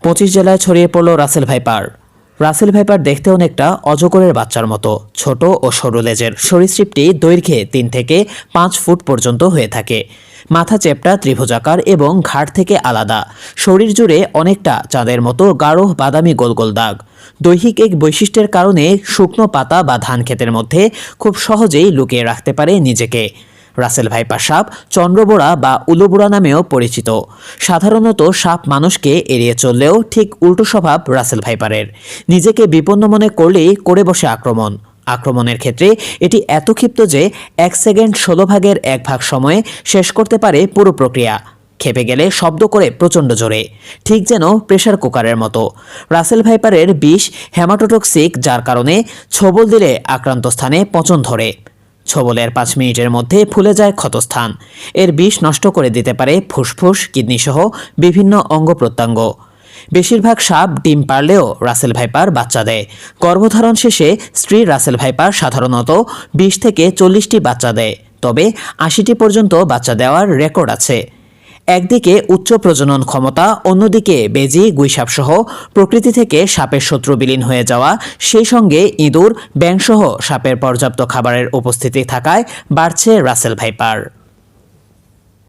25 জেলায় ছড়িয়ে পড়ল রাসেল ভাইপার। রাসেল ভাইপার দেখতে অনেকটা অজগরের বাচ্চার মতো, ছোট ও সরু লেজের। সরীসৃপটি দৈর্ঘ্যে 3 থেকে 5 ফুট পর্যন্ত হয়ে থাকে। মাথা চ্যাপ্টা, ত্রিভুজাকার এবং ঘাড় থেকে আলাদা। শরীর জুড়ে অনেকটা চাঁদের মতো গাঢ় বাদামি গোল গোল দাগ। দৈহিক এক বৈশিষ্ট্যের কারণে শুকনো পাতা বা ধান ক্ষেতের মধ্যে খুব সহজেই লুকিয়ে রাখতে পারে নিজেকে। রাসেল ভাইপার সাপ চন্দ্রবোড়া বা উলুবোড়া নামেও পরিচিত। সাধারণত সাপ মানুষকে এড়িয়ে চললেও ঠিক উল্টো স্বভাব রাসেল ভাইপারের। নিজেকে বিপন্ন মনে করলেই করে বসে আক্রমণ। আক্রমণের ক্ষেত্রে এটি এত ক্ষিপ্ত যে 1 সেকেন্ড 16 ভাগের 1 ভাগ সময়ে শেষ করতে পারে পুরো প্রক্রিয়া। খেপে গেলে শব্দ করে প্রচণ্ড জোরে, ঠিক যেন প্রেসার কুকারের মতো। রাসেল ভাইপারের বিষ হেমাটোটক্সিক, যার কারণে ছোবল দিলে আক্রান্ত স্থানে পচন ধরে। ছোবলের 5 মিনিটের মধ্যে ফুলে যায় ক্ষতস্থান। এর বিষ নষ্ট করে দিতে পারে ফুসফুস, কিডনিসহ বিভিন্ন অঙ্গ প্রত্যঙ্গ। বেশিরভাগ সাপ ডিম পারলেও রাসেল ভাইপার বাচ্চা দেয়। গর্ভধারণ শেষে স্ত্রী রাসেল ভাইপার সাধারণত 20 থেকে 40টি বাচ্চা দেয়, তবে 80টি পর্যন্ত বাচ্চা দেওয়ার রেকর্ড আছে। একদিকে উচ্চ প্রজনন ক্ষমতা, অন্যদিকে বেজি, গুইসাপসহ প্রকৃতি থেকে সাপের শত্রু বিলীন হয়ে যাওয়া, সেই সঙ্গে ইঁদুর, ব্যাঙসহ সাপের পর্যাপ্ত খাবারের উপস্থিতি থাকায় বাড়ছে রাসেল ভাইপার।